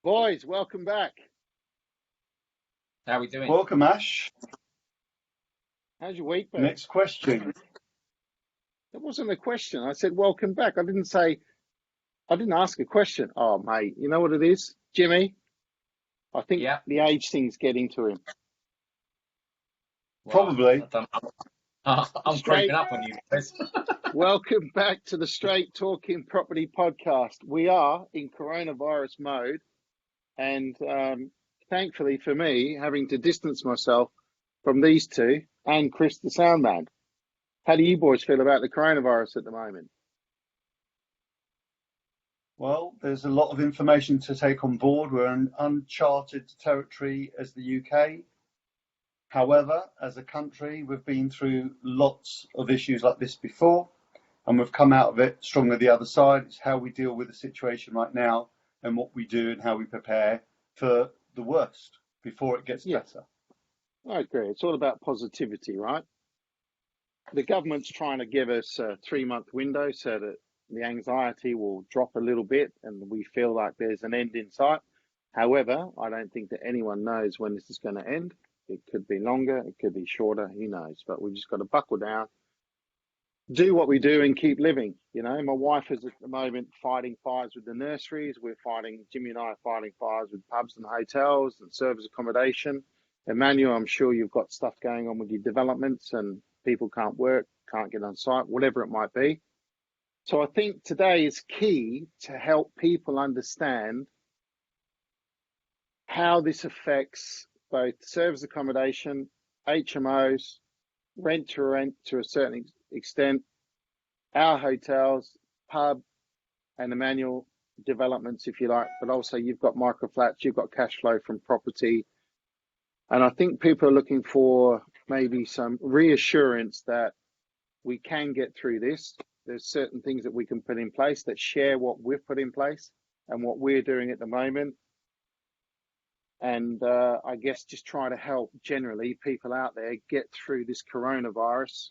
Boys, welcome back. How are we doing? Welcome, Ash. How's your week been? Next question. It wasn't a question. I said, welcome back. I didn't ask a question. Oh, mate, you know what it is? Jimmy, I think Yeah. the age thing's getting to him. Well, Probably. I'm Straight. creeping up on you, Chris. Welcome back to the Straight Talking Property Podcast. We are in coronavirus mode. And thankfully for me, having to distance myself from these two and Chris the sound man. How do you boys feel about the coronavirus at the moment? Well, there's a lot of information to take on board. We're in uncharted territory as the UK. However, as a country, we've been through lots of issues like this before, and we've come out of it stronger the other side. It's how we deal with the situation right now and what we do and how we prepare for the worst before it gets better. I agree. It's all about positivity, right? The government's trying to give us a 3-month window so that the anxiety will drop a little bit and we feel like there's an end in sight. However, I don't think that anyone knows when this is going to end. It could be longer, it could be shorter, who knows? But we've just got to buckle down, do what we do and keep living. You know, my wife is at the moment fighting fires with the nurseries. Jimmy and I are fighting fires with pubs and hotels and service accommodation. Emmanuel, I'm sure you've got stuff going on with your developments and people can't work, can't get on site, whatever it might be. So I think today is key to help people understand how this affects both service accommodation, HMOs, rent to a certain extent, our hotels, pub, and Emmanuel developments, if you like, but also you've got microflats, you've got cash flow from property. And I think people are looking for maybe some reassurance that we can get through this. There's certain things that we can put in place that share what we've put in place and what we're doing at the moment. And I guess just try to help generally people out there get through this coronavirus.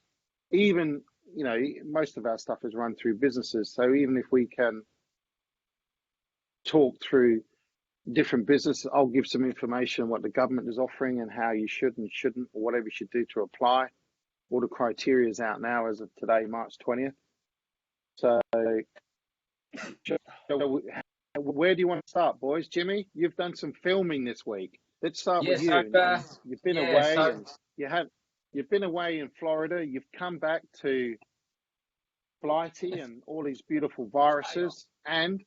Even, you know, most of our stuff is run through businesses. So even if we can talk through different businesses, I'll give some information on what the government is offering and how you should and shouldn't, or whatever you should do to apply. All the criteria is out now as of today, March 20th. So where do you want to start, boys? Jimmy, you've done some filming this week. Let's start with you. You've been away, and you've been away in Florida. You've come back to Blighty and all these beautiful viruses, and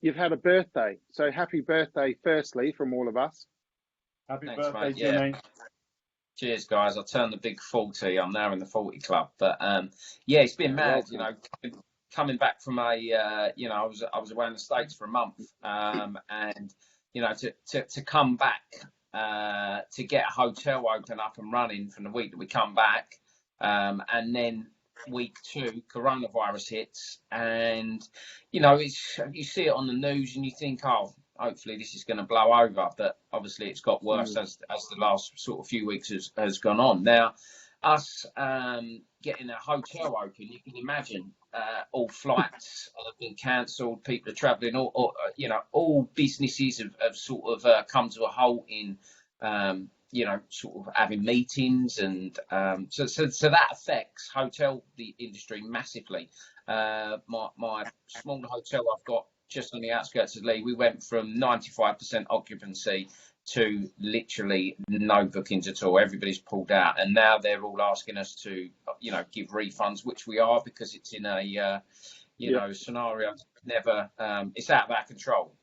you've had a birthday. So happy birthday, firstly, from all of us. Happy Thanks, birthday, mate. Jimmy. Yeah. Cheers, guys. I turned the big 40. I'm now in the 40 club. But yeah, it's been mad. You know, coming back from I was away in the States for a month, and you know, to come back to get a hotel open up and running from the week that we come back, and then week 2 coronavirus hits, and you know, you see it on the news and you think, oh, hopefully this is going to blow over, but obviously it's got worse as the last sort of few weeks has gone on. Now, us getting a hotel open, you can imagine all flights have been cancelled, people are travelling, or you know, all businesses have sort of come to a halt in you know, sort of having meetings, and so that affects the industry massively. My small hotel I've got just on the outskirts of Leigh, we went from 95% occupancy to literally no bookings at all. Everybody's pulled out, and now they're all asking us to, you know, give refunds, which we are, because it's in a you know, scenario never it's out of our control.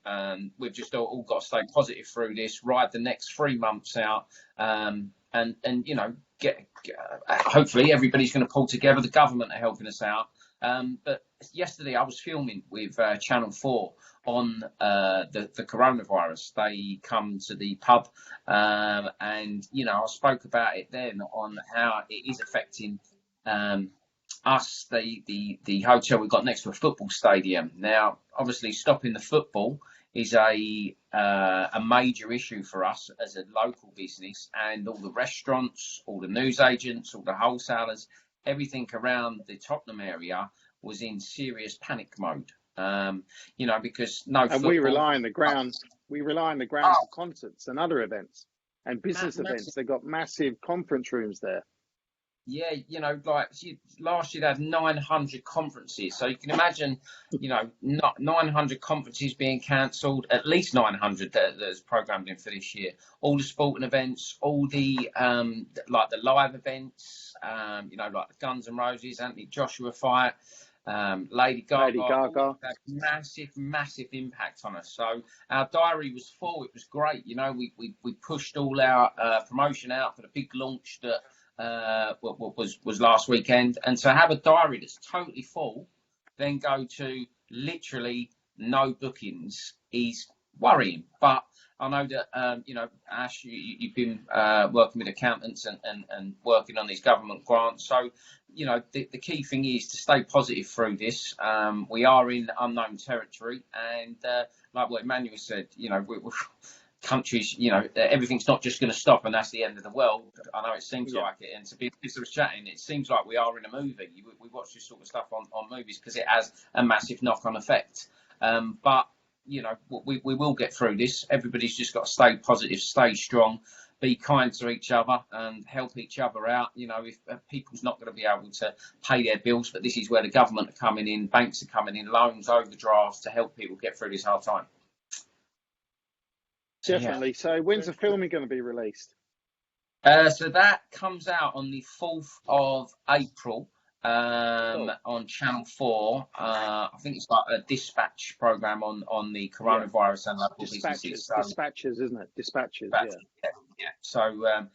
We've just all got to stay positive through this, ride the next 3 months out, and you know, get hopefully everybody's going to pull together. The government are helping us out. But yesterday I was filming with Channel 4 on the coronavirus. They come to the pub, and you know, I spoke about it then on how it is affecting us, the hotel we've got next to a football stadium. Now, obviously, stopping the football is a major issue for us as a local business, and all the restaurants, all the newsagents, all the wholesalers, everything around the Tottenham area was in serious panic mode. You know, because no football. And we We rely on the ground for concerts and other events and business events. Massive. They've got massive conference rooms there. Yeah, like last year they had 900 conferences. So you can imagine, not 900 conferences being cancelled, at least 900 that's programmed in for this year. All the sporting events, all the like the live events, like the Guns N' Roses, Anthony Joshua fight, Lady Gaga. All that massive impact on us. So our diary was full. It was great. We pushed all our promotion out for the big launch that was last weekend, and to have a diary that's totally full, then go to literally no bookings is worrying. But I know that Ash, you've been working with accountants and working on these government grants. So the key thing is to stay positive through this. We are in unknown territory, and like what Emmanuel said, we're countries, everything's not just going to stop and that's the end of the world. I know it seems like it, and to be chatting, it seems like we are in a movie. We watch this sort of stuff on movies because it has a massive knock-on effect. But we will get through this. Everybody's just got to stay positive, stay strong, be kind to each other and help each other out. If people's not going to be able to pay their bills, but this is where the government are coming in, banks are coming in, loans, overdrafts to help people get through this hard time. Definitely. Yeah. So when's the filming going to be released? So that comes out on the 4th of April on Channel 4. I think it's like a dispatch program on the coronavirus and local businesses. So, dispatches, isn't it? Dispatches. Yeah. So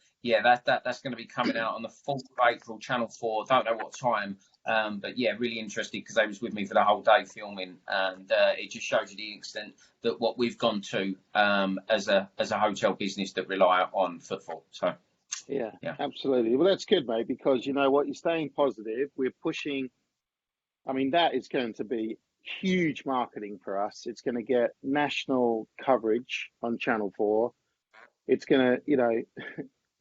that's going to be coming out on the 4th of April, Channel 4. Don't know what time. But yeah, really interested because they was with me for the whole day filming, and it just shows you the extent that what we've gone to as a hotel business that rely on footfall. So yeah, absolutely. Well, that's good, mate, because you know what, you're staying positive. We're pushing. I mean, that is going to be huge marketing for us. It's going to get national coverage on Channel 4. It's going to,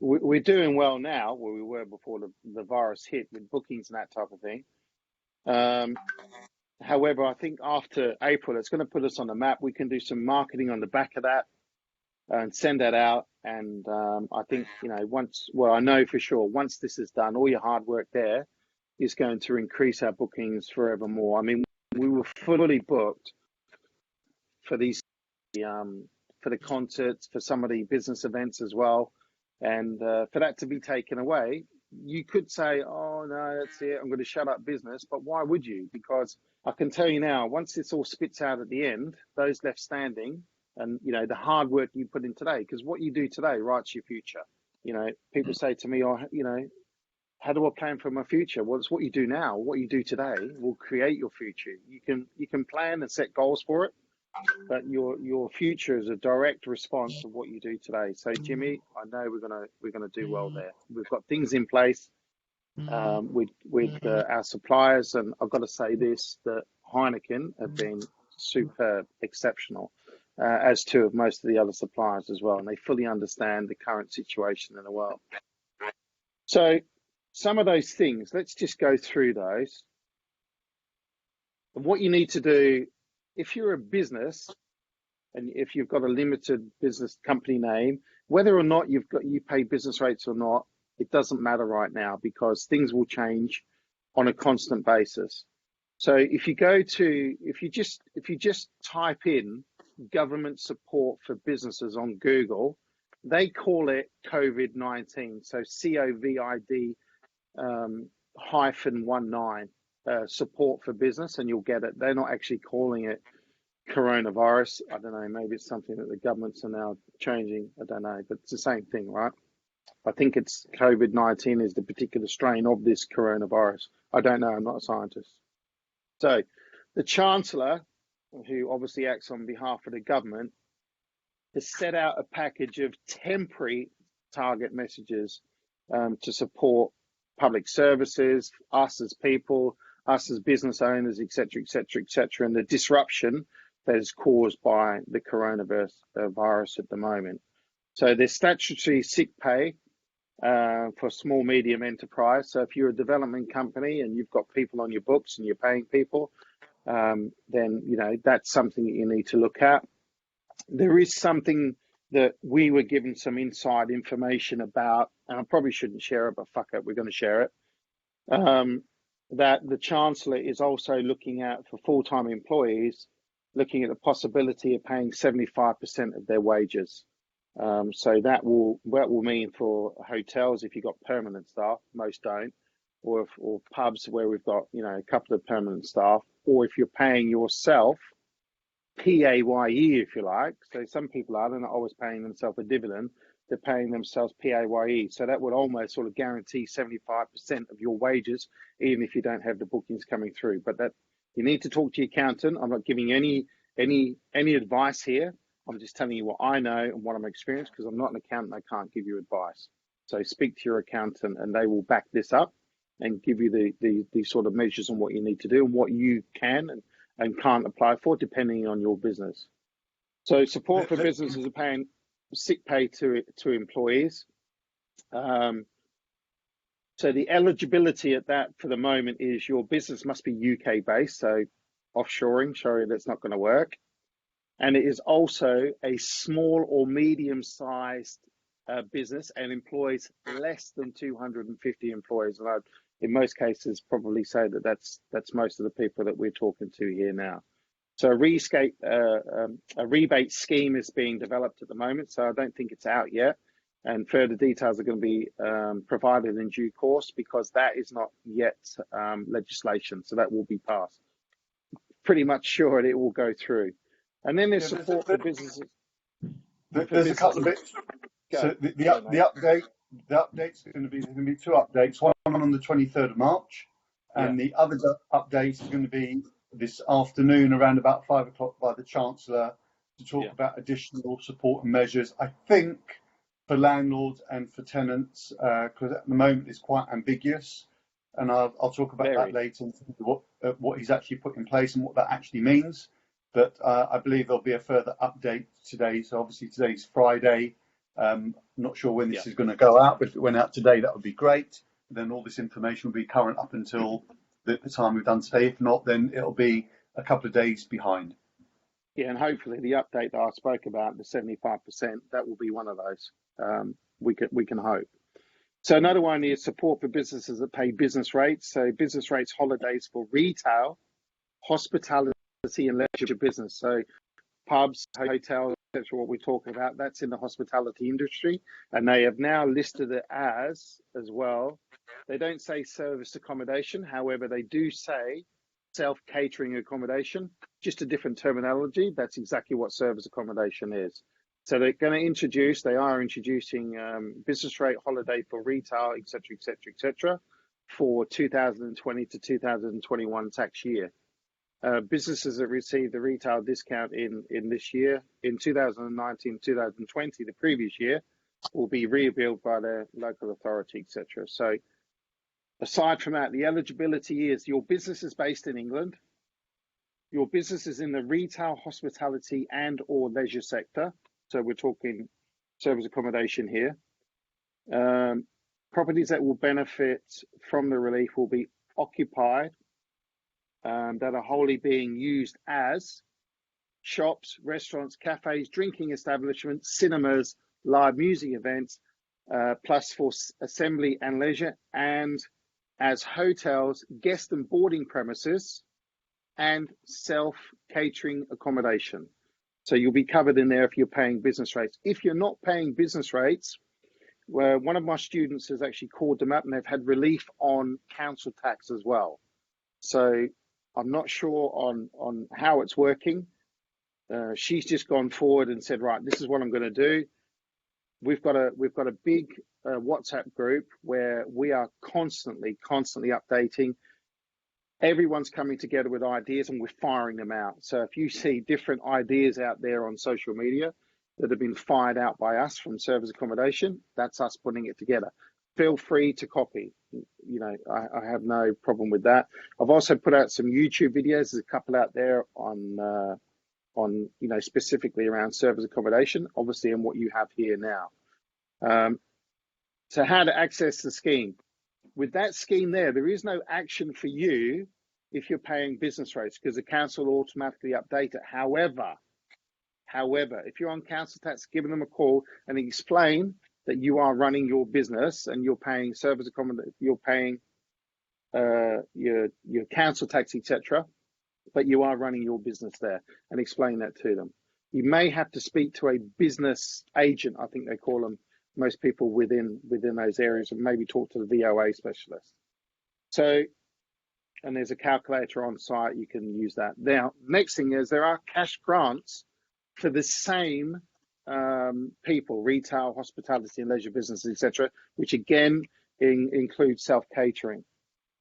we're doing well now where we were before the virus hit with bookings and that type of thing. However, I think after April, it's going to put us on the map. We can do some marketing on the back of that and send that out. And I think, I know for sure, once this is done, all your hard work there is going to increase our bookings forevermore. I mean, we were fully booked for these, for the concerts, for some of the business events as well. And for that to be taken away, you could say, oh, no, that's it, I'm going to shut up business. But why would you? Because I can tell you now, once this all spits out at the end, those left standing and, the hard work you put in today, because what you do today writes your future. People say to me, how do I plan for my future? Well, it's what you do now. What you do today will create your future. You can plan and set goals for it, but your future is a direct response of what you do today. So, Jimmy, I know we're gonna do well there. We've got things in place with our suppliers, and I've got to say this: that Heineken have been superb, exceptional, as too of most of the other suppliers as well, and they fully understand the current situation in the world. So, some of those things, let's just go through those. And what you need to do. If you're a business and if you've got a limited business company name, whether or not you pay business rates or not, it doesn't matter right now because things will change on a constant basis. So if you just type in government support for businesses on Google, they call it COVID-19. So COVID -19. Support for business, and you'll get it. They're not actually calling it coronavirus. I don't know, maybe it's something that the governments are now changing. I don't know, but it's the same thing, right? I think it's COVID-19 is the particular strain of this coronavirus. I don't know, I'm not a scientist. So the Chancellor, who obviously acts on behalf of the government, has set out a package of temporary target messages to support public services, us as people, us as business owners, et cetera, and the disruption that is caused by the coronavirus at the moment. So there's statutory sick pay for small, medium enterprise. So if you're a development company and you've got people on your books and you're paying people, then, that's something that you need to look at. there is something that we were given some inside information about, and I probably shouldn't share it, but fuck it, we're going to share it. That the Chancellor is also looking at, for full-time employees, looking at the possibility of paying 75% of their wages. So that will mean for hotels, if you've got permanent staff, most don't, or pubs where we've got, you know, a couple of permanent staff, or if you're paying yourself PAYE, if you like. So some people they're not always paying themselves a dividend, they're paying themselves PAYE. So that would almost sort of guarantee 75% of your wages, even if you don't have the bookings coming through. But that you need to talk to your accountant. I'm not giving any advice here. I'm just telling you what I know and what I'm experienced, because I'm not an accountant. I can't give you advice. So speak to your accountant and they will back this up and give you the sort of measures on what you need to do and what you can and can't apply for, depending on your business. So support for businesses are paying sick pay to employees. So the eligibility at that for the moment is your business must be UK based, so offshoring, sorry, that's not going to work. And it is also a small or medium sized business and employs less than 250 employees. And I'd, in most cases, probably say that that's most of the people that we're talking to here now. So a rebate scheme is being developed at the moment, so I don't think it's out yet. And further details are going to be provided in due course, because that is not yet legislation, so that will be passed. Pretty much sure it will go through. And then there's support for businesses. There's a couple of bits. So the update's going to be two updates. One on the 23rd of March, and the other update is going to be this afternoon around about 5 o'clock by the Chancellor to talk about additional support and measures. I think for landlords and for tenants, because at the moment it's quite ambiguous, and I'll talk about that later and what he's actually put in place and what that actually means. But I believe there'll be a further update today. So obviously today's Friday. Not sure when this is going to go out, but if it went out today, that would be great. Then all this information will be current up until the time we've done today. If not, then it'll be a couple of days behind. Yeah, and hopefully the update that I spoke about, the 75%, that will be one of those. We can hope. So another one is support for businesses that pay business rates. So business rates holidays for retail, hospitality and leisure business. So pubs, hotels, that's what we're talking about. That's in the hospitality industry. And they have now listed it as well. They don't say service accommodation. However, they do say self-catering accommodation, just a different terminology. That's exactly what service accommodation is. So they are introducing business rate holiday for retail, et cetera, for 2020 to 2021 tax year. Businesses that receive the retail discount in this year, in 2019, 2020, the previous year, will be rebilled by the local authority, etc. So aside from that, the eligibility is your business is based in England, your business is in the retail, hospitality and or leisure sector. So we're talking service accommodation here. Properties that will benefit from the relief will be occupied that are wholly being used as shops, restaurants, cafes, drinking establishments, cinemas, live music events, plus for assembly and leisure, and as hotels, guest and boarding premises, and self-catering accommodation. So you'll be covered in there if you're paying business rates. If you're not paying business rates, well, one of my students has actually called them up and they've had relief on council tax as well. So I'm not sure on how it's working. She's just gone forward and said, right, this is what I'm going to do. We've got a big WhatsApp group where we are constantly updating. Everyone's coming together with ideas and we're firing them out. So if you see different ideas out there on social media that have been fired out by us from service accommodation, that's us putting it together. Feel free to copy. You know, I have no problem with that. I've also put out some YouTube videos. There's a couple out there on you know, specifically around service accommodation, obviously, and what you have here now. So how to access the scheme. With that scheme there is no action for you if you're paying business rates because the council will automatically update it. However, However, if you're on council tax, give them a call and explain that you are running your business and you're paying service accommodation, you're paying your council tax, etc., but you are running your business there, and explain that to them. You may have to speak to a business agent, I think they call them, most people within those areas, and maybe talk to the VOA specialist. So, and there's a calculator on site, you can use that. Now, next thing is there are cash grants for the same people, retail, hospitality and leisure businesses, etc., which again includes self-catering.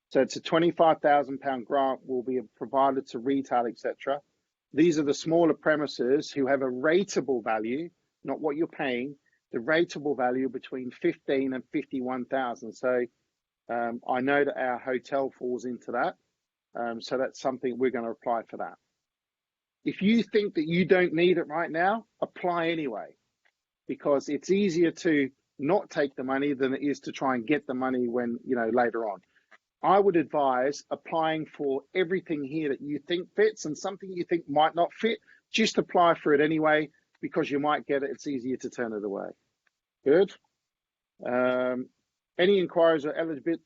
So it's a £25,000 grant will be provided to retail, etc. These are the smaller premises who have a rateable value, not what you're paying, the rateable value between 15 and 51,000. So I know that our hotel falls into that. So that's something we're going to apply for that. If you think that you don't need it right now, apply anyway, because it's easier to not take the money than it is to try and get the money when, later on. I would advise applying for everything here that you think fits, and something you think might not fit, just apply for it anyway, because you might get it. It's easier to turn it away. Good. Any inquiries or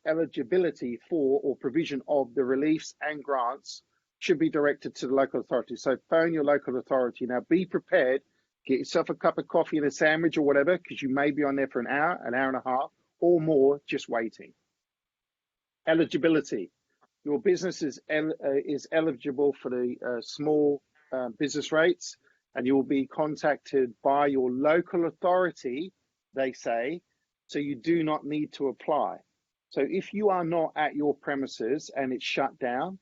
eligibility for or provision of the reliefs and grants should be directed to the local authority. So phone your local authority. Now be prepared, get yourself a cup of coffee and a sandwich or whatever, because you may be on there for an hour and a half or more just waiting. Eligibility. Your business is eligible for the small business rates, and you will be contacted by your local authority, they say, so you do not need to apply. So if you are not at your premises and it's shut down,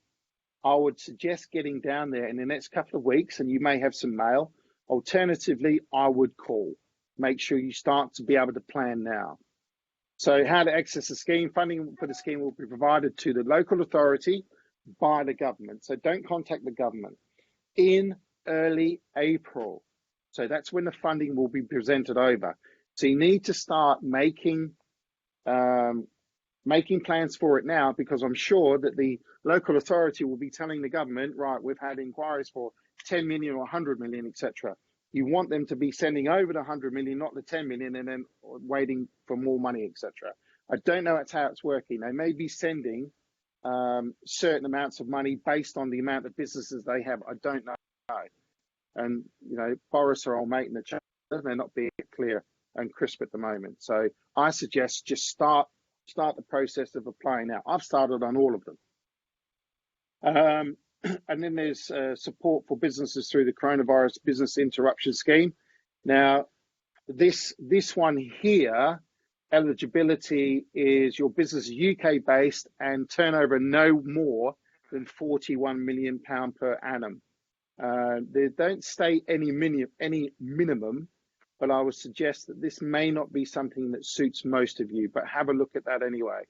I would suggest getting down there in the next couple of weeks, and you may have some mail. Alternatively, I would call. Make sure you start to be able to plan now. So how to access the scheme. Funding for the scheme will be provided to the local authority by the government. So don't contact the government in early April. So that's when the funding will be presented over. So you need to start making plans for it now, because I'm sure that the local authority will be telling the government, right, we've had inquiries for 10 million or 100 million, etc. You want them to be sending over the 100 million, not the 10 million, and then waiting for more money, etc. I don't know how it's working. They may be sending certain amounts of money based on the amount of businesses they have. I don't know. And, Boris are all making the change. They're not being clear and crisp at the moment. So I suggest just start the process of applying now. I've started on all of them. And then there's support for businesses through the coronavirus business interruption scheme. Now, this one here, eligibility is your business is UK based and turnover no more than £41 million per annum. They don't state any minimum, but I would suggest that this may not be something that suits most of you, but have a look at that anyway.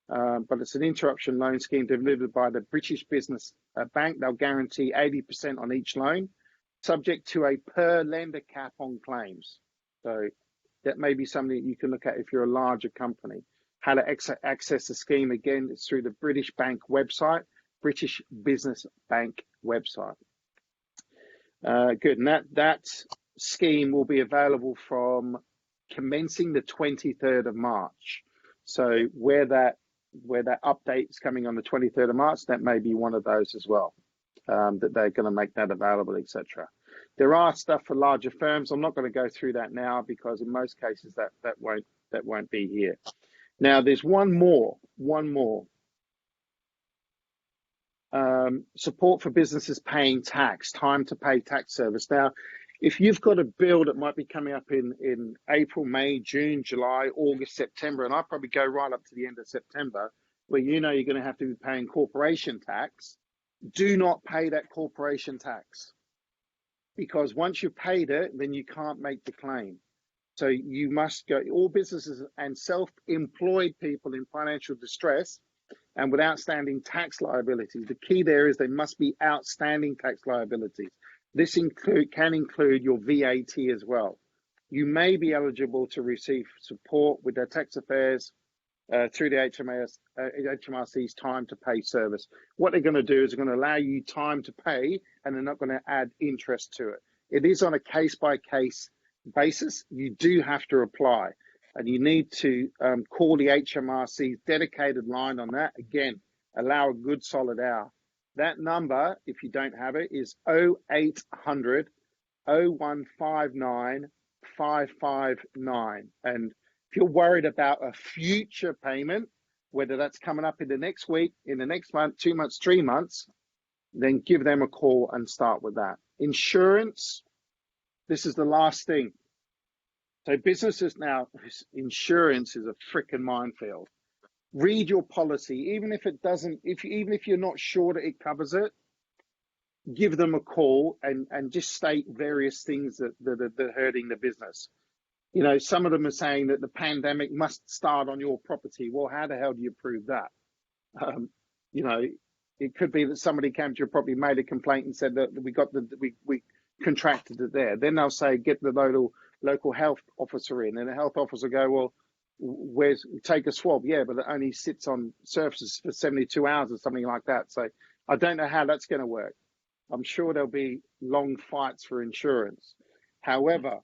But it's an interruption loan scheme delivered by the British Business Bank. They'll guarantee 80% on each loan, subject to a per lender cap on claims. So that may be something that you can look at if you're a larger company. How to access the scheme, again, it's through the British Bank website, British Business Bank website. Good, and that scheme will be available from commencing the 23rd of March. So where that update's coming on the 23rd of March, that may be one of those as well, that they're going to make that available, etc. There are stuff for larger firms. I'm not going to go through that now, because in most cases that won't be here. Now there's one more. Support for businesses paying tax, time to pay tax service. Now, if you've got a bill that might be coming up in April, May, June, July, August, September, and I'll probably go right up to the end of September, where you're going to have to be paying corporation tax, do not pay that corporation tax. Because once you've paid it, then you can't make the claim. So you must go, all businesses and self-employed people in financial distress and with outstanding tax liabilities, the key there is they must be outstanding tax liabilities. This can include your VAT as well. You may be eligible to receive support with their tax affairs through the HMRC's time to pay service. What they're going to do is they're going to allow you time to pay, and they're not going to add interest to it. it is on a case-by-case basis. You do have to apply, and you need to call the HMRC's dedicated line on that. Again, allow a good solid hour. That number, if you don't have it, is 0800 0159 559. And if you're worried about a future payment, whether that's coming up in the next week, in the next month, 2 months, 3 months, then give them a call and start with that. Insurance, this is the last thing. So businesses now, insurance is a freaking minefield. Read your policy, even if it doesn't, even if you're not sure that it covers it, give them a call and just state various things that are hurting the business. You know, some of them are saying that the pandemic must start on your property. Well, how the hell do you prove that? You know, it could be that somebody came to your property, made a complaint and said that we contracted it there. Then they'll say, get the local health officer in, and the health officer go, well, take a swab. Yeah, but it only sits on surfaces for 72 hours or something like that. So I don't know how that's going to work. I'm sure there'll be long fights for insurance. However,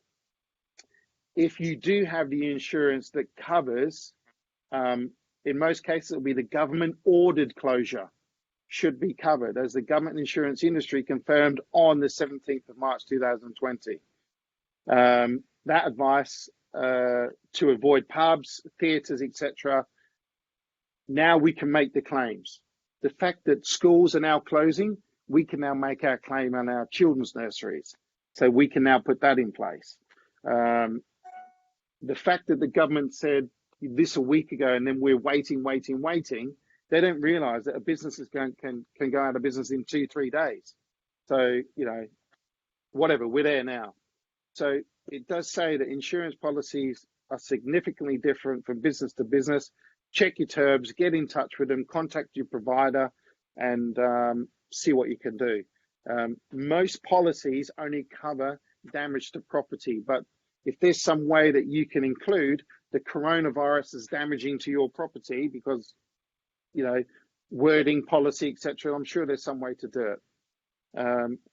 if you do have the insurance that covers, in most cases, it'll be the government ordered closure should be covered, as the government insurance industry confirmed on the 17th of March 2020. That advice to avoid pubs, theatres, etc. Now we can make the claims. The fact that schools are now closing, we can now make our claim on our children's nurseries. So we can now put that in place. The fact that the government said this a week ago and then we're waiting, they don't realise that a business can go out of business in 2-3 days. So, you know, whatever, we're there now. So it does say that insurance policies are significantly different from business to business. Check your terms, get in touch with them, contact your provider, and see what you can do. Most policies only cover damage to property, but if there's some way that you can include the coronavirus is damaging to your property because, you know, wording, policy, etc., I'm sure there's some way to do it.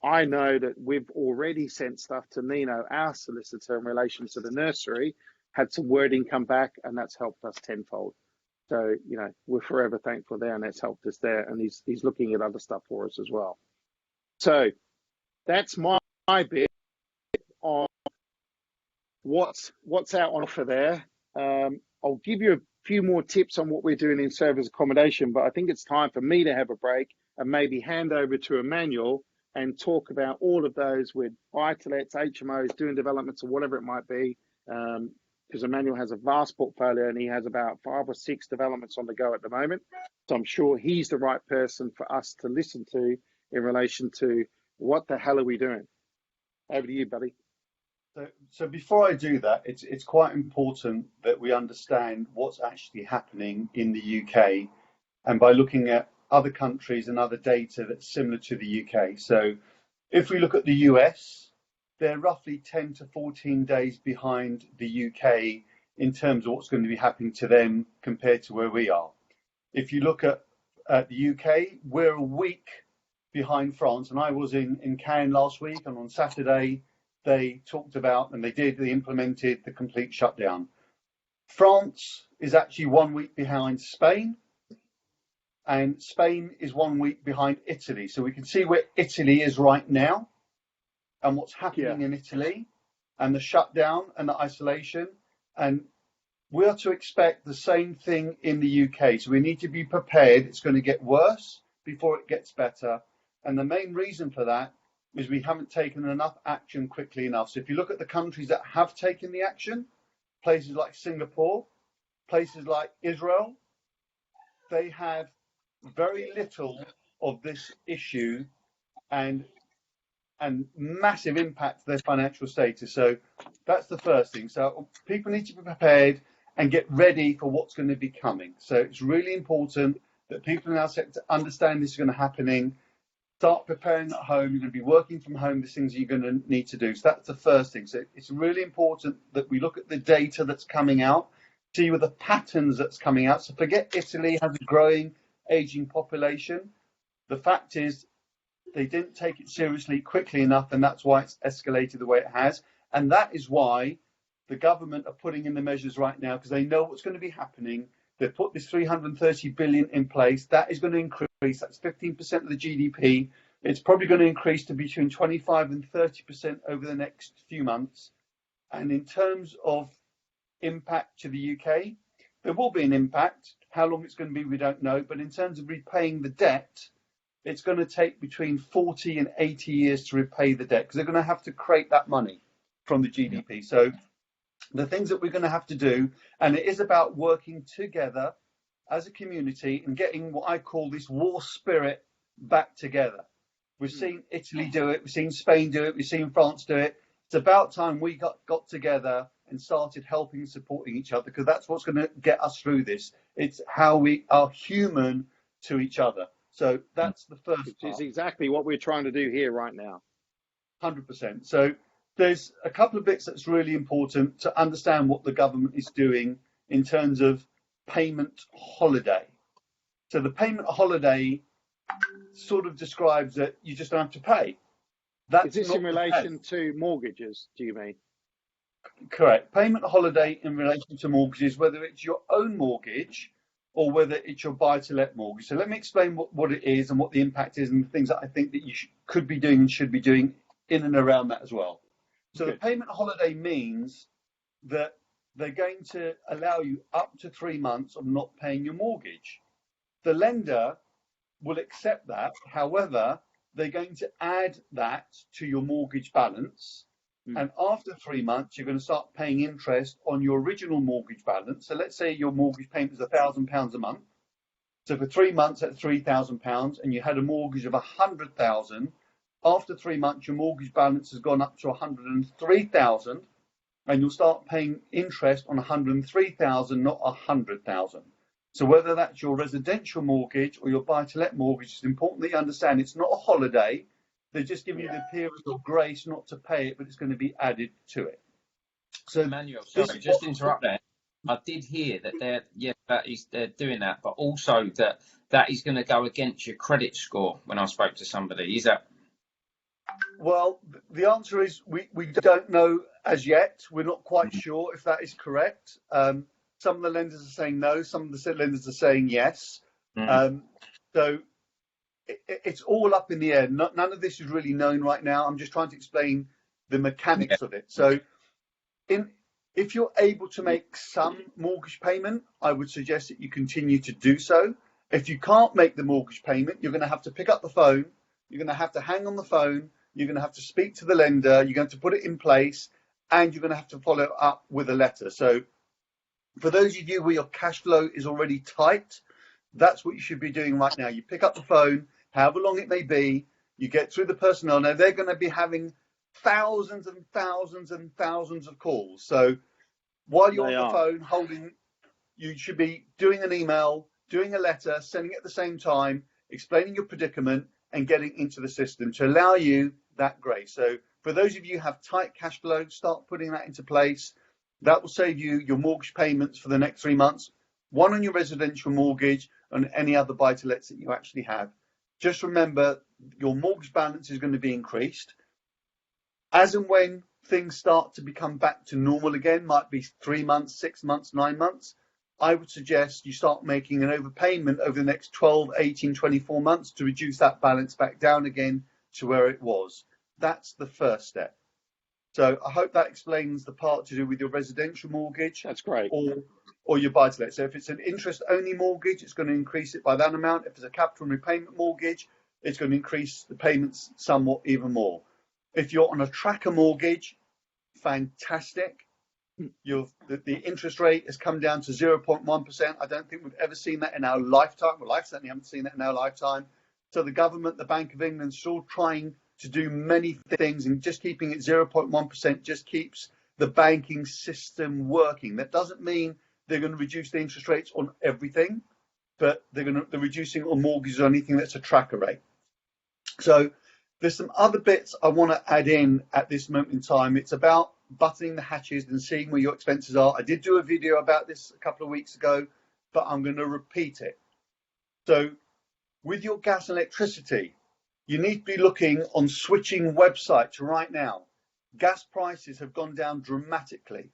I know that we've already sent stuff to Nino, our solicitor, in relation to the nursery, had some wording come back, and that's helped us tenfold. So, you know, we're forever thankful there, and that's helped us there. And he's looking at other stuff for us as well. So that's my bit on what's out on offer there. I'll give you a few more tips on what we're doing in service accommodation, but I think it's time for me to have a break and maybe hand over to Emmanuel and talk about all of those with buy-to-lets, HMOs, doing developments or whatever it might be, because Emmanuel has a vast portfolio and he has about 5 or 6 developments on the go at the moment. So I'm sure he's the right person for us to listen to in relation to what the hell are we doing. Over to you, buddy. So before I do that, it's quite important that we understand what's actually happening in the UK, and by looking at other countries and other data that's similar to the UK. So if we look at the US, they're roughly 10 to 14 days behind the UK in terms of what's going to be happening to them compared to where we are. If you look at the UK, we're a week behind France. And I was in Cannes last week, and on Saturday, they talked about, and they implemented the complete shutdown. France is actually 1 week behind Spain, and Spain is 1 week behind Italy. So we can see where Italy is right now and what's happening in Italy and the shutdown and the isolation. And we are to expect the same thing in the UK. So we need to be prepared. It's going to get worse before it gets better. And the main reason for that is we haven't taken enough action quickly enough. So if you look at the countries that have taken the action, places like Singapore, places like Israel, they have very little of this issue and massive impact to their financial status. So that's the first thing. So people need to be prepared and get ready for what's going to be coming. So it's really important that people in our sector understand this is going to happen. Start preparing at home. You're going to be working from home. There's things you're going to need to do. So that's the first thing. So it's really important that we look at the data that's coming out, see with the patterns that's coming out. So forget Italy has a growing, aging population. The fact is, They didn't take it seriously quickly enough, and that's why it's escalated the way it has. And that is why the government are putting in the measures right now, because they know what's going to be happening. They've put this 330 billion in place. That is going to increase. That's 15% of the GDP. It's probably going to increase to between 25 and 30% over the next few months. And in terms of impact to the UK, there will be an impact. How long it's going to be, we don't know. But in terms of repaying the debt, it's going to take between 40 and 80 years to repay the debt, because they're going to have to create that money from the GDP. So the things that we're going to have to do, and it is about working together as a community and getting what I call this war spirit back together. We've seen Italy do it, we've seen Spain do it, we've seen France do it. It's about time we got together and started helping and supporting each other, because that's what's going to get us through this. It's how we are human to each other. So that's the first Which part. is exactly what we're trying to do here right now. 100%. So there's a couple of bits that's really important to understand what the government is doing in terms of payment holiday. So the payment holiday sort of describes that you just don't have to pay. Is this in relation to mortgages, do you mean? Correct. Payment holiday in relation to mortgages, whether it's your own mortgage or whether it's your buy-to-let mortgage. So let me explain what it is and what the impact is and the things that I think that you could be doing and should be doing in and around that as well. So the payment holiday means that they're going to allow you up to 3 months of not paying your mortgage. The lender will accept that. However, they're going to add that to your mortgage balance. And after 3 months, you're going to start paying interest on your original mortgage balance. So let's say your mortgage payment is £1,000 a month. So for 3 months, that's £3,000, and you had a mortgage of £100,000. After 3 months, your mortgage balance has gone up to £103,000, and you'll start paying interest on £103,000, not £100,000. So whether that's your residential mortgage or your buy-to-let mortgage, it's important that you understand it's not a holiday. They're just giving you the period of grace not to pay it, but it's going to be added to it. So, Emmanuel, sorry, just interrupt there. I did hear that they're doing that, but also that is going to go against your credit score. When I spoke to somebody, is that? Well, the answer is we don't know as yet. We're not quite sure if that is correct. Some of the lenders are saying no. Some of the lenders are saying yes. So it's all up in the air. None of this is really known right now. I'm just trying to explain the mechanics of it. So if you're able to make some mortgage payment, I would suggest that you continue to do so. If you can't make the mortgage payment, you're going to have to pick up the phone. You're going to have to hang on the phone. You're going to have to speak to the lender. You're going to put it in place, and you're going to have to follow up with a letter. So for those of you where your cash flow is already tight, that's what you should be doing right now. You pick up the phone, however long it may be, you get through the personnel. Now, they're going to be having thousands and thousands and thousands of calls. So while you're on the phone holding, you should be doing an email, doing a letter, sending it at the same time, explaining your predicament and getting into the system to allow you that grace. So for those of you who have tight cash flow, start putting that into place. That will save you your mortgage payments for the next 3 months, one on your residential mortgage and any other buy-to-lets that you actually have. Just remember, your mortgage balance is going to be increased. As and when things start to become back to normal again, might be 3 months, 6 months, 9 months, I would suggest you start making an overpayment over the next 12, 18, 24 months to reduce that balance back down again to where it was. That's the first step. So I hope that explains the part to do with your residential mortgage. That's great. Or your buy-to-let. So if it's an interest-only mortgage, it's going to increase it by that amount. If it's a capital and repayment mortgage, it's going to increase the payments somewhat even more. If you're on a tracker mortgage, fantastic. The interest rate has come down to 0.1%. I don't think we've ever seen that in our lifetime. Well, I certainly haven't seen that in our lifetime. So the government, the Bank of England, still trying to do many things, and just keeping it 0.1% just keeps the banking system working. That doesn't mean they're going to reduce the interest rates on everything, but they're reducing on mortgages or anything that's a tracker rate. So there's some other bits I want to add in at this moment in time. It's about buttoning the hatches and seeing where your expenses are. I did do a video about this a couple of weeks ago, but I'm going to repeat it. So with your gas and electricity, You need to be looking on switching websites right now. Gas prices have gone down dramatically.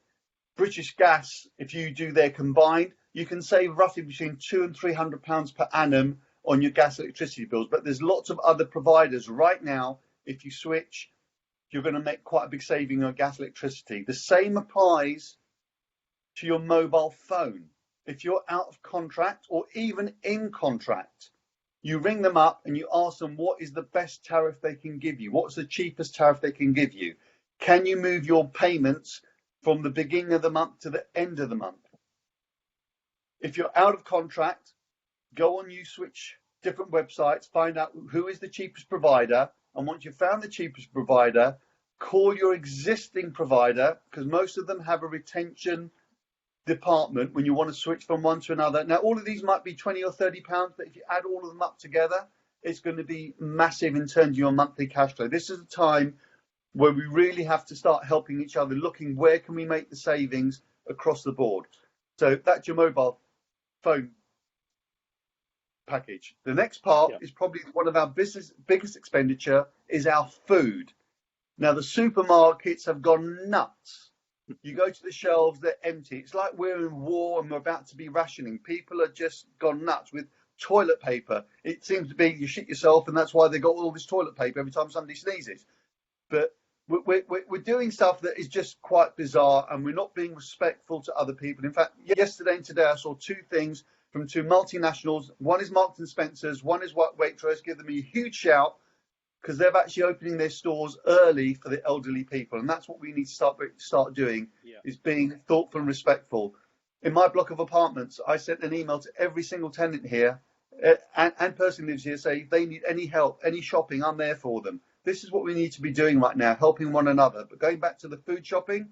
British Gas, if you do their combined, you can save roughly between £200 and £300 per annum on your gas electricity bills. But there's lots of other providers right now. If you switch, you're going to make quite a big saving on gas electricity. The same applies to your mobile phone. If you're out of contract or even in contract, you ring them up and you ask them what is the best tariff they can give you. What's the cheapest tariff they can give you? Can you move your payments from the beginning of the month to the end of the month? If you're out of contract, go on switch different websites, find out who is the cheapest provider. And once you've found the cheapest provider, call your existing provider, because most of them have a retention department when you want to switch from one to another. Now, all of these might be £20 or £30, but if you add all of them up together, it's going to be massive in terms of your monthly cash flow. This is a time where we really have to start helping each other, looking where can we make the savings across the board. So that's your mobile phone package. The next part is probably one of our biggest expenditure is our food. Now, the supermarkets have gone nuts. You go to the shelves, they're empty. It's like we're in war and we're about to be rationing. People are just gone nuts with toilet paper. It seems to be you shit yourself, and that's why they got all this toilet paper every time somebody sneezes. But we're doing stuff that is just quite bizarre, and we're not being respectful to other people. In fact, yesterday and today I saw two things from two multinationals. One is Marks and Spencer's, one is Waitrose. Give them a huge shout, because they're actually opening their stores early for the elderly people. And that's what we need to start doing, is being thoughtful and respectful. In my block of apartments, I sent an email to every single tenant here and person who lives here, say if they need any help, any shopping, I'm there for them. This is what we need to be doing right now, helping one another. But going back to the food shopping,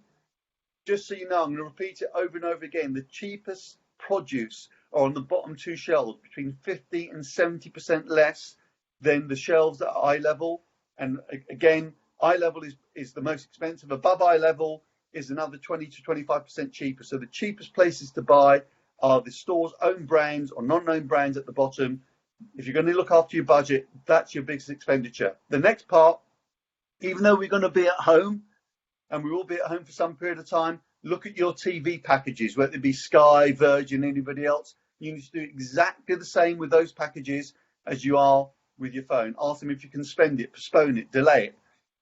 just so you know, I'm going to repeat it over and over again. The cheapest produce are on the bottom two shelves, between 50 and 70% less than the shelves at eye level. And again, eye level is the most expensive. Above eye level is another 20 to 25% cheaper. So the cheapest places to buy are the store's own brands or non-known brands at the bottom. If you're going to look after your budget, that's your biggest expenditure. The next part, even though we're going to be at home, and we will be at home for some period of time, look at your TV packages, whether it be Sky, Virgin, anybody else. You need to do exactly the same with those packages as you are with your phone. Ask them if you can spend it, postpone it, delay it.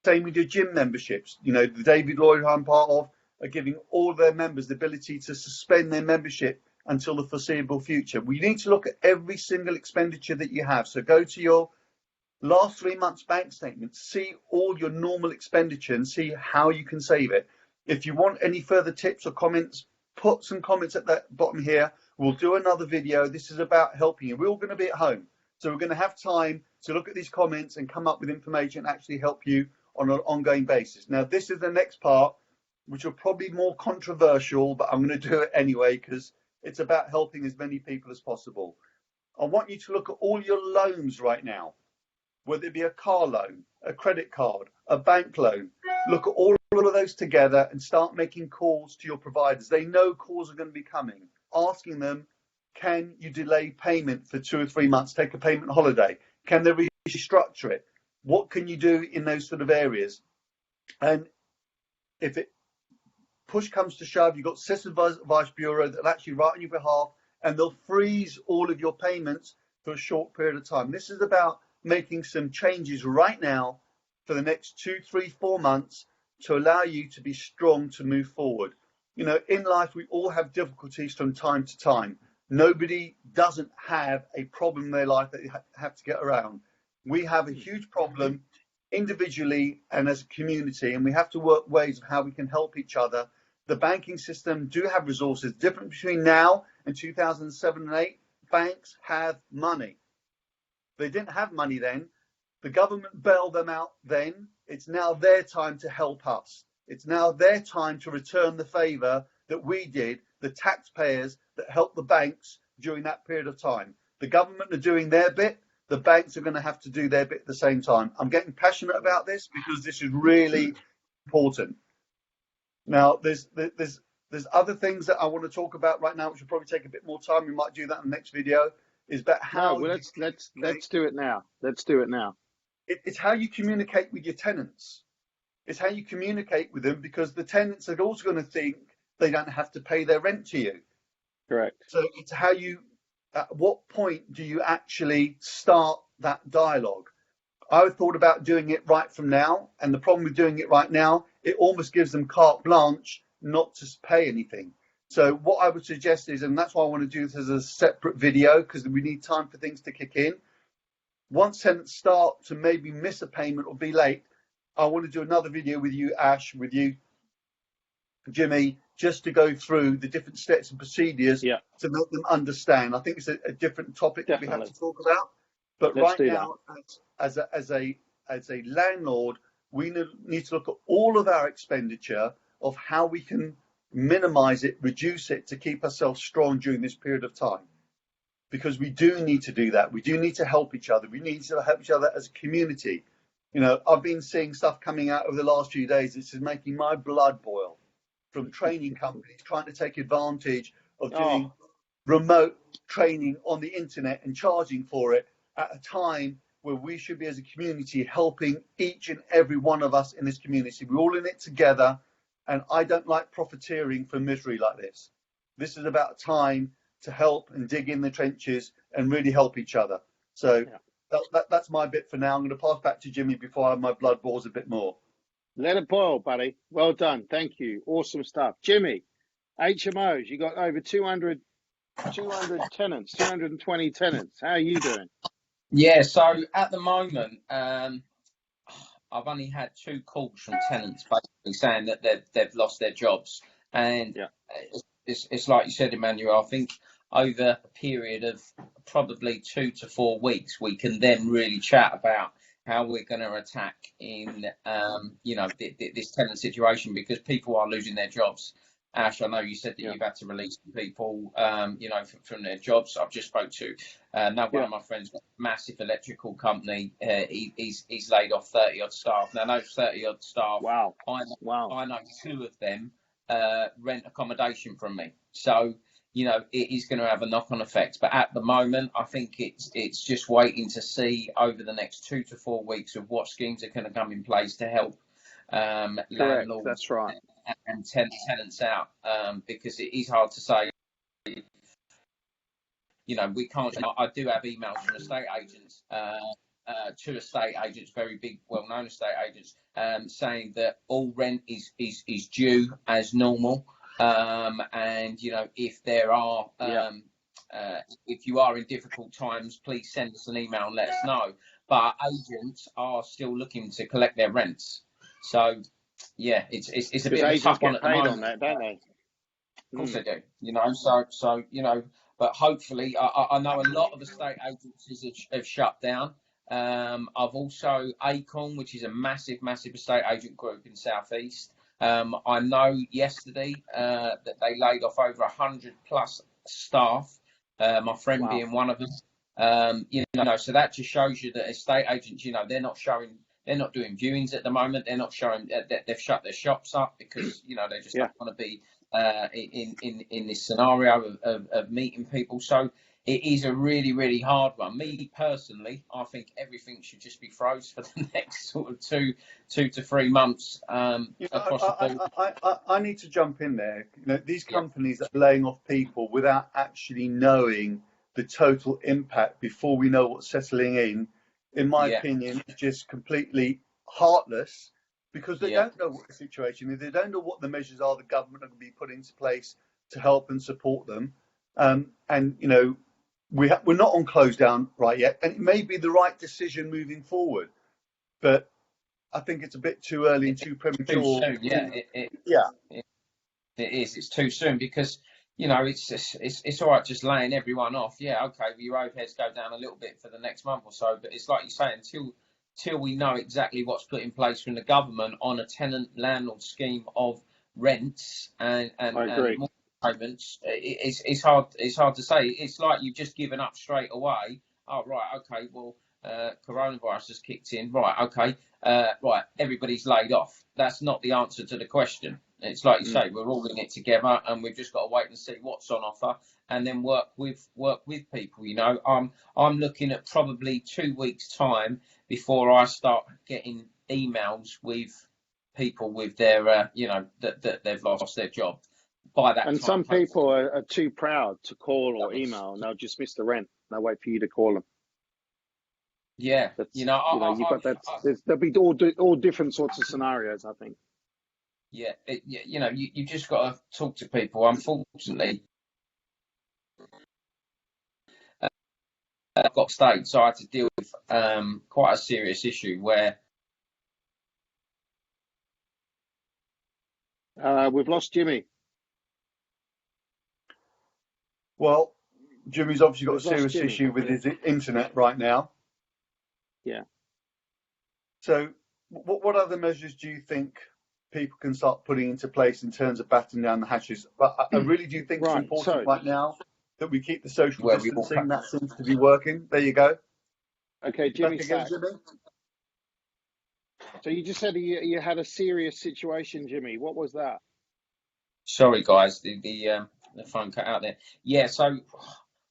Same with your gym memberships. You know, the David Lloyd I'm part of are giving all their members the ability to suspend their membership until the foreseeable future. We need to look at every single expenditure that you have. So go to your last 3 months bank statement, see all your normal expenditure and see how you can save it. If you want any further tips or comments, put some comments at the bottom here. We'll do another video. This is about helping you. We're all going to be at home, so we're going to have time to look at these comments and come up with information and actually help you on an ongoing basis. Now, this is the next part, which will probably be more controversial, but I'm going to do it anyway because it's about helping as many people as possible. I want you to look at all your loans right now, whether it be a car loan, a credit card, a bank loan. Look at all of those together and start making calls to your providers. They know calls are going to be coming, asking them, can you delay payment for 2 or 3 months, take a payment holiday? Can they restructure it? What can you do in those sort of areas? And if it push comes to shove, you've got Citizen Advice Bureau that'll actually write on your behalf, and they'll freeze all of your payments for a short period of time. This is about making some changes right now for the next 2, 3, 4 months to allow you to be strong to move forward. You know, in life, we all have difficulties from time to time. Nobody doesn't have a problem in their life that they have to get around. We have a huge problem individually and as a community, and we have to work ways of how we can help each other. The banking system do have resources. Different between now and 2007 and 8, banks have money. They didn't have money then. The government bailed them out then. It's now their time to help us. It's now their time to return the favour that we did, the taxpayers that helped the banks during that period of time. The government are doing their bit. The banks are going to have to do their bit at the same time. I'm getting passionate about this because this is really important. Now, there's other things that I want to talk about right now, which will probably take a bit more time. We might do that in the next video. Is about how. No, well, let's do it now. Let's do it now. it's how you communicate with your tenants. It's how you communicate with them, because the tenants are also going to think they don't have to pay their rent to you. Correct. So it's how you, at what point do you actually start that dialogue? I thought about doing it right from now, and the problem with doing it right now, it almost gives them carte blanche not to pay anything. So what I would suggest is, and that's why I want to do this as a separate video, because we need time for things to kick in. Once tenants start to maybe miss a payment or be late, I want to do another video with you, Ash, with you, Jimmy, just to go through the different steps and procedures to make them understand. I think it's a different topic that we have to talk about. But right now, as a landlord, we need to look at all of our expenditure of how we can minimize it, reduce it, to keep ourselves strong during this period of time. Because we do need to do that. We do need to help each other. We need to help each other as a community. You know, I've been seeing stuff coming out over the last few days. This is making my blood boil, from training companies trying to take advantage of doing remote training on the internet and charging for it at a time where we should be, as a community, helping each and every one of us in this community. We're all in it together, and I don't like profiteering from misery like this. This is about time to help and dig in the trenches and really help each other. So that's my bit for now. I'm going to pass back to Jimmy before my blood boils a bit more. Let it boil, buddy. Well done. Thank you. Awesome stuff. Jimmy, HMOs, you got over 200 tenants, 220 tenants. How are you doing? Yeah, so at the moment, I've only had 2 calls from tenants basically saying that they've lost their jobs. And it's like you said, Emmanuel, I think over a period of probably 2 to 4 weeks, we can then really chat about how we're going to attack in, this tenant situation, because people are losing their jobs. Ash, I know you said that you've had to release people, from their jobs. I've just spoke to one of my friends, massive electrical company. He's laid off 30 odd staff. Now those 30 odd staff, I know 2 of them rent accommodation from me. So, you know, it is going to have a knock-on effect. But at the moment, I think it's just waiting to see over the next 2 to 4 weeks of what schemes are going to come in place to help landlords. That's right. And tenants out, because it is hard to say. You know, we can't. I do have emails from estate agents, 2 estate agents, very big, well-known estate agents, saying that all rent is due as normal. And you know, if there are, if you are in difficult times, please send us an email and let us know. But agents are still looking to collect their rents. So, yeah, it's a bit of a tough one at the moment. On that, don't they? Of course they do. You know, so you know, but hopefully, I know a lot of estate agencies have shut down. I've also Acorn, which is a massive estate agent group in South East. I know yesterday that they laid off over 100 plus staff. My friend being one of them. You know, so that just shows you that estate agents, you know, they're not doing viewings at the moment. They're not showing that they've shut their shops up because, you know, they just don't want to be in this scenario of meeting people. So it is a really hard one. Me personally, I think everything should just be froze for the next sort of two to 3 months across the board. I need to jump in there. You know, these companies are laying off people without actually knowing the total impact before we know what's settling in my opinion, is just completely heartless, because they don't know what the situation is. They don't know what the measures are the government are going to be put into place to help and support them. And, you know, we're not on close down right yet, and it may be the right decision moving forward. But I think it's a bit too early and too premature. Too soon, it is. It's too soon because, you know, it's all right just laying everyone off. Yeah, okay, your overheads go down a little bit for the next month or so, but it's like you say, until we know exactly what's put in place from the government on a tenant landlord scheme of rents and payments, it's hard to say. It's like you've just given up straight away. Oh right, okay, well, coronavirus has kicked in. Right, okay, right, everybody's laid off. That's not the answer to the question. It's like you say, we're all in it together, and we've just got to wait and see what's on offer, and then work with people. You know, I'm looking at probably 2 weeks' time before I start getting emails with people with their, you know, that they've lost their job. By that And time, some people are too proud to call or email, and they'll just miss the rent. They'll wait for you to call them. yeah, That's, you know, you've got that. There'll be all different sorts of scenarios, I think. yeah, you know, you just got to talk to people. Unfortunately, I've got state, so I had to deal with quite a serious issue where We've lost Jimmy. Well, Jimmy's obviously got We've a serious lost Jimmy. issue with his internet right now. Yeah. So, what other measures do you think people can start putting into place in terms of battening down the hatches? But I really do think it's Right, important so- right now that we keep the social Where we all distancing. That seems to be working. There you go. Okay, Back Jimmy's again, back. Jimmy. So you just said you had a serious situation, Jimmy. What was that? sorry guys, the phone cut out there. Yeah, so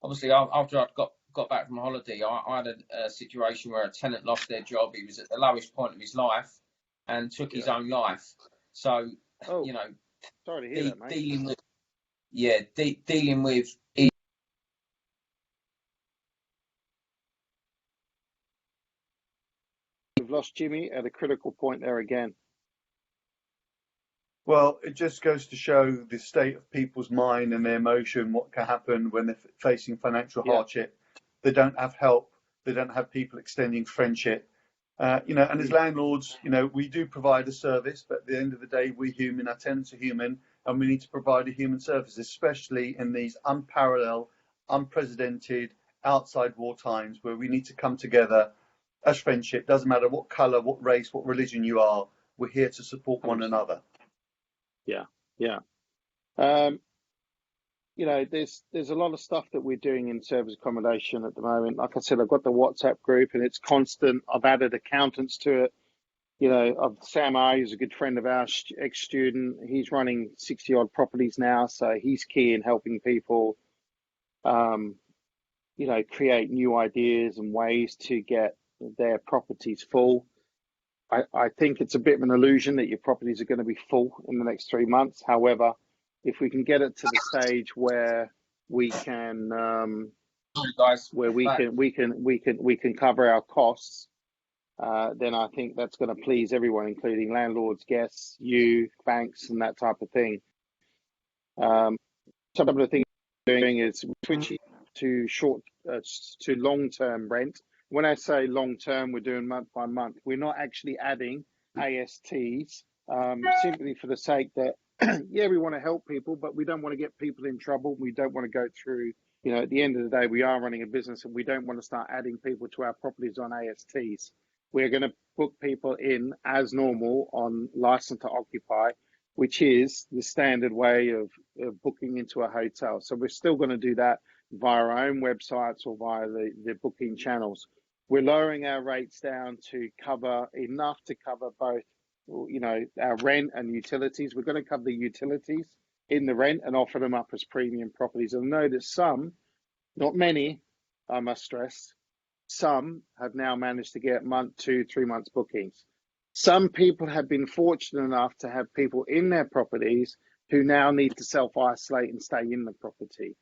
obviously after I'd got back from holiday, I had a situation where a tenant lost their job. He was at the lowest point of his life and took his own life. So you know, sorry to hear that, mate. dealing with We've lost Jimmy at a critical point there again. Well, it just goes to show the state of people's mind and their emotion, what can happen when they're facing financial hardship. They don't have help. They don't have people extending friendship. You know, and as landlords, you know, we do provide a service, but at the end of the day, we're human, our tenants are human, and we need to provide a human service, especially in these unparalleled, unprecedented, outside war times where we need to come together as friendship. Doesn't matter what colour, what race, what religion you are, we're here to support one another. Yeah. You know, there's a lot of stuff that we're doing in service accommodation at the moment. Like I said, I've got the WhatsApp group and it's constant. I've added accountants to it. You know, Sam R, who's a good friend of ours, ex-student, he's running 60 odd properties now. So he's key in helping people, you know, create new ideas and ways to get their properties full. I think it's a bit of an illusion that your properties are going to be full in the next 3 months. However, if we can get it to the stage where we can, where we can cover our costs, then I think that's going to please everyone, including landlords, guests, you, banks, and that type of thing. Some of the things we're doing is switching to to long-term rent. When I say long-term, we're doing month by month. We're not actually adding ASTs simply for the sake that, yeah, we want to help people, but we don't want to get people in trouble. We don't want to go through, you know, at the end of the day, we are running a business and we don't want to start adding people to our properties on ASTs. We're going to book people in as normal on license to occupy, which is the standard way of booking into a hotel. So we're still going to do that via our own websites or via the booking channels. We're lowering our rates down to cover enough to cover both, you know, our rent and utilities. We're going to cover the utilities in the rent and offer them up as premium properties. And I know that some, not many, I must stress, some have now managed to get 1, 2, 3 months bookings. Some people have been fortunate enough to have people in their properties who now need to self-isolate and stay in the property.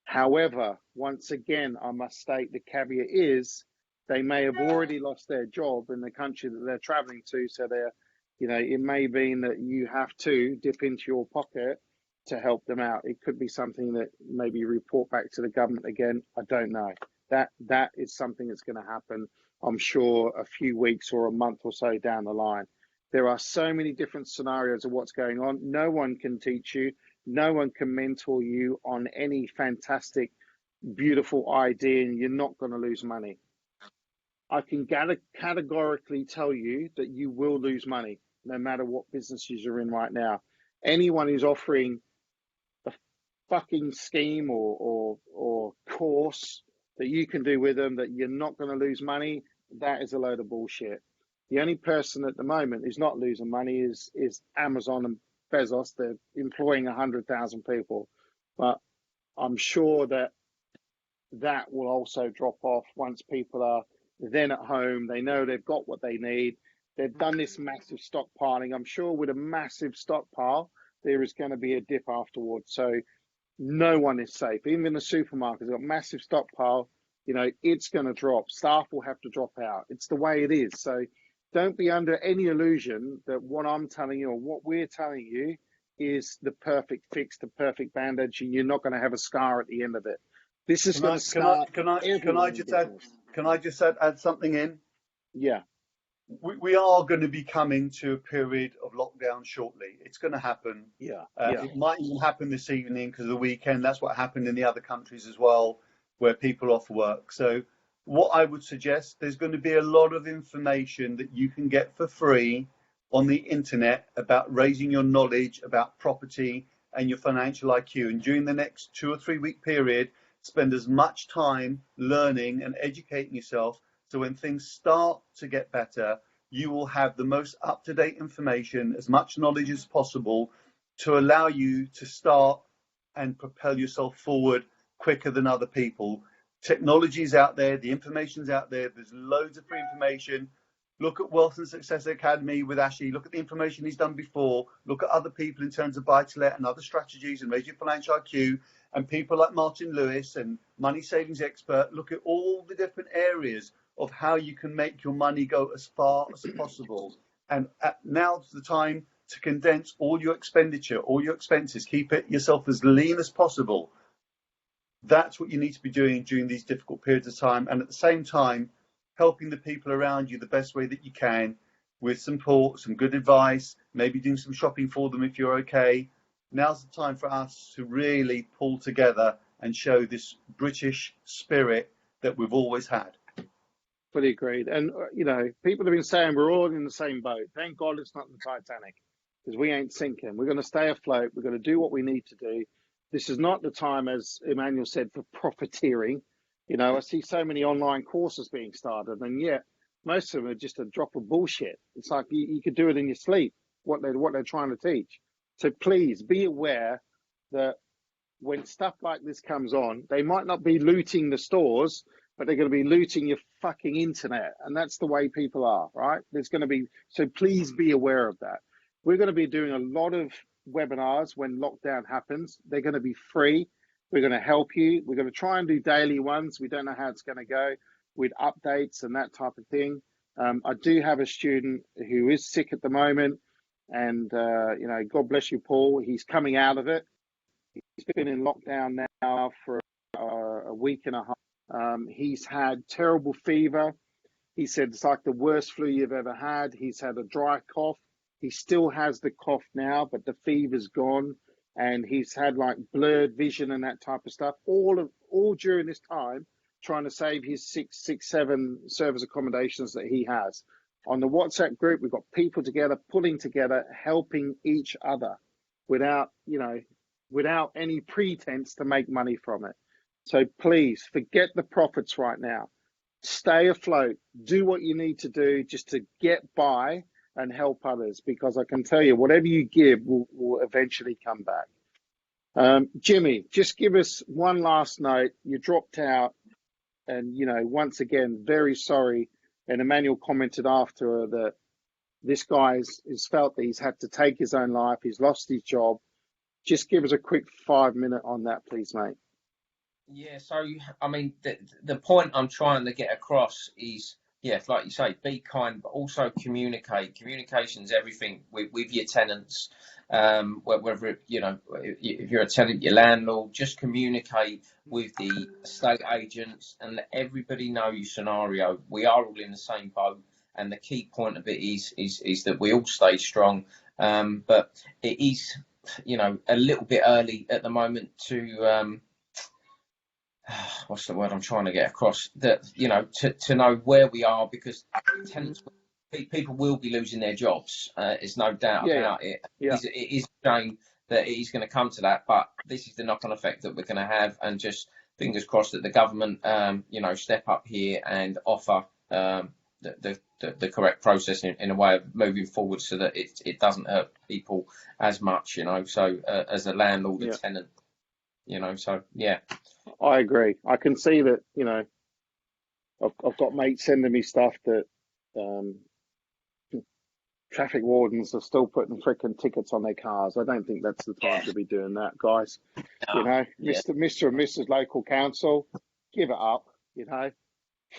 However, once again, I must state the caveat is they may have already lost their job in the country that they're traveling to. So they're, you know, it may mean that you have to dip into your pocket to help them out. It could be something that maybe you report back to the government again. I don't know. That is something that's going to happen, I'm sure, a few weeks or a month or so down the line. There are so many different scenarios of what's going on. No one can teach you. No one can mentor you on any fantastic, beautiful idea, and you're not going to lose money. I can categorically tell you that you will lose money, no matter what businesses you're in right now. Anyone who's offering a fucking scheme or course that you can do with them that you're not going to lose money, that is a load of bullshit. The only person at the moment who's not losing money is Amazon and Bezos. They're employing 100,000 people, but I'm sure that will also drop off once people are then at home. They know they've got what they need. They've done this massive stockpiling. I'm sure with a massive stockpile, there is going to be a dip afterwards. So no one is safe. Even the supermarkets got massive stockpile. It's going to drop. Staff will have to drop out. It's the way it is. So don't be under any illusion that what I'm telling you or what we're telling you is the perfect fix, the perfect bandage, and you're not going to have a scar at the end of it. This is going to start. Can I just add something in? Yeah. We are going to be coming to a period of lockdown shortly. It's going to happen. Yeah. It might even happen this evening because of the weekend. That's what happened in the other countries as well, where people are off work. So what I would suggest, there's going to be a lot of information that you can get for free on the internet about raising your knowledge about property and your financial IQ. And during the next 2 or 3 week period, spend as much time learning and educating yourself. So when things start to get better, you will have the most up-to-date information, as much knowledge as possible to allow you to start and propel yourself forward quicker than other people. Technology's out there, the information's out there, there's loads of free information. Look at Wealth and Success Academy with Ashley, look at the information he's done before, look at other people in terms of buy-to-let and other strategies and raise your financial IQ, and people like Martin Lewis and Money Savings Expert. Look at all the different areas of how you can make your money go as far as possible. And now's the time to condense all your expenditure, all your expenses, keep it yourself as lean as possible. That's what you need to be doing during these difficult periods of time. And at the same time, helping the people around you the best way that you can with support, some good advice, maybe doing some shopping for them if you're okay. Now's the time for us to really pull together and show this British spirit that we've always had. Fully agreed. And, people have been saying we're all in the same boat. Thank God it's not the Titanic, because we ain't sinking. We're going to stay afloat. We're going to do what we need to do. This is not the time, as Emmanuel said, for profiteering. I see so many online courses being started, and yet most of them are just a drop of bullshit. It's like you could do it in your sleep, what they're trying to teach. So please be aware that when stuff like this comes on, they might not be looting the stores, but they're going to be looting your fucking internet. And that's the way people are, right? So please be aware of that. We're going to be doing a lot of webinars when lockdown happens. They're going to be free. We're going to help you. We're going to try and do daily ones. We don't know how it's going to go with updates and that type of thing. I do have a student who is sick at the moment, and God bless you, Paul. He's coming out of it. He's been in lockdown now for a week and a half. He's had terrible fever. He said it's like the worst flu you've ever had. He's had a dry cough. He still has the cough now, but the fever's gone. And he's had like blurred vision and that type of stuff, all during this time, trying to save his 7 service accommodations that he has. On the WhatsApp group, we've got people together, pulling together, helping each other without any pretense to make money from it. So please forget the profits right now. Stay afloat. Do what you need to do just to get by and help others, because I can tell you, whatever you give will eventually come back. Jimmy, just give us one last note. You dropped out, and once again, very sorry. And Emmanuel commented after that this guy has felt that he's had to take his own life. He's lost his job. Just give us a quick 5-minute on that, please, mate. Yeah, so I mean, the point I'm trying to get across is, like you say, be kind, but also communicate. Communication's everything with your tenants. Whether if you're a tenant, your landlord, just communicate with the estate agents and let everybody know your scenario. We are all in the same boat, and the key point of it is that we all stay strong. But it is, a little bit early at the moment to what's the word I'm trying to get across? That to know where we are, because people will be losing their jobs. There's no doubt about it. Yeah. It is a shame that it is going to come to that, but this is the knock-on effect that we're going to have, and just fingers crossed that the government, step up here and offer, the correct process in a way of moving forward so that it doesn't hurt people as much, so as a landlord or tenant, so yeah. I agree. I can see that, I've got mates sending me stuff that traffic wardens are still putting freaking tickets on the's cars. I don't think that's the time to be doing that, guys. Yeah. Mr. and Mrs. Local Council, give it up,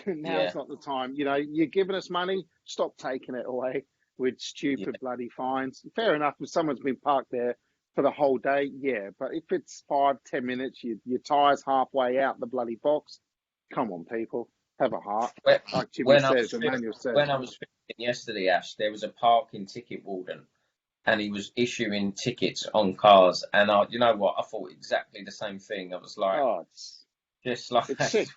Now's not the time. You're giving us money, stop taking it away with stupid bloody fines. Fair enough if someone's been parked there for the whole day, but if it's 5-10 minutes, your tyre's halfway out the bloody box, come on, people, have a heart. Like Jimmy says, Emmanuel says. When I was speaking yesterday, Ash, there was a parking ticket warden, and he was issuing tickets on cars, and you know what? I thought exactly the same thing. I was like, it's sick.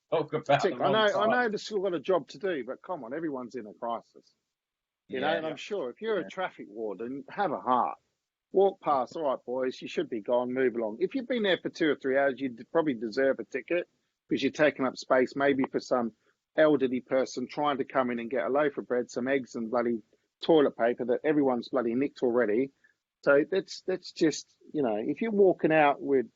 Talk about I know they've still got a job to do, but come on, everyone's in a crisis. And I'm sure if you're a traffic warden, have a heart. Walk past, all right, boys, you should be gone, move along. If you've been there for 2 or 3 hours, you probably deserve a ticket because you're taking up space, maybe for some elderly person trying to come in and get a loaf of bread, some eggs and bloody toilet paper that everyone's bloody nicked already. So that's just, if you're walking out with,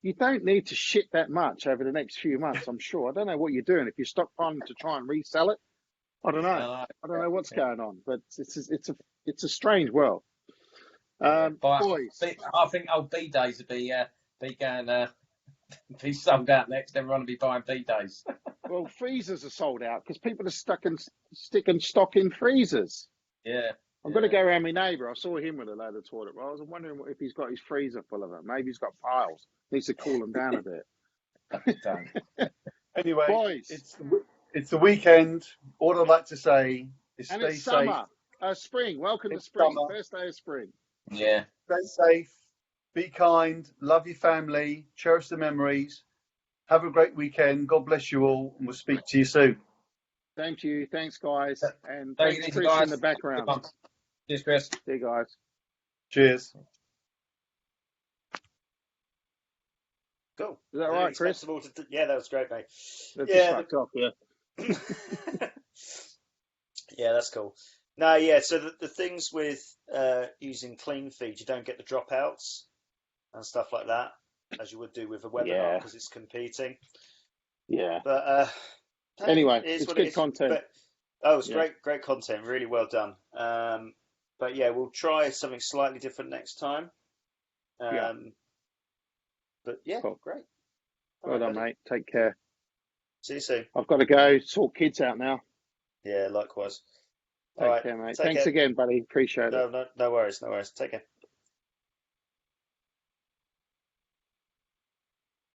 you don't need to shit that much over the next few months, I'm sure. I don't know what you're doing. If you're stockpiling to try and resell it, I don't know. I don't know what's going on, but it's a strange world. Boys, I think old B days would be going be sold out next. Everyone will be buying B days. Well, freezers are sold out because people are sticking stock in freezers. Yeah. I'm going to go around my neighbour. I saw him with a load of toilet rolls. I'm wondering if he's got his freezer full of them. Maybe he's got piles. Needs to cool them down a bit. Anyway, boys, it's the weekend. All I'd like to say is stay safe. It's summer. Spring. Welcome to spring. Summer. First day of spring. Yeah. Stay safe. Be kind. Love your family. Cherish the memories. Have a great weekend. God bless you all, and we'll speak to you soon. Thank you. Thanks, guys. And thanks, Chris, guys, in the background. Cheers, Chris. See you guys. Cheers. Cool. Is that right, Chris? Yeah, that was great, mate. That's off, Yeah, that's cool. No, yeah, so the things with using clean feed, you don't get the dropouts and stuff like that, as you would do with a webinar because it's competing. Yeah. But anyway, it's good content. It's great content. Really well done. But yeah, we'll try something slightly different next time. But yeah, cool. Great. Well done, mate. Take care. See you soon. I've got to go sort kids out now. Yeah, likewise. Take care, mate. Thanks again, buddy. Appreciate it. No worries. Take care.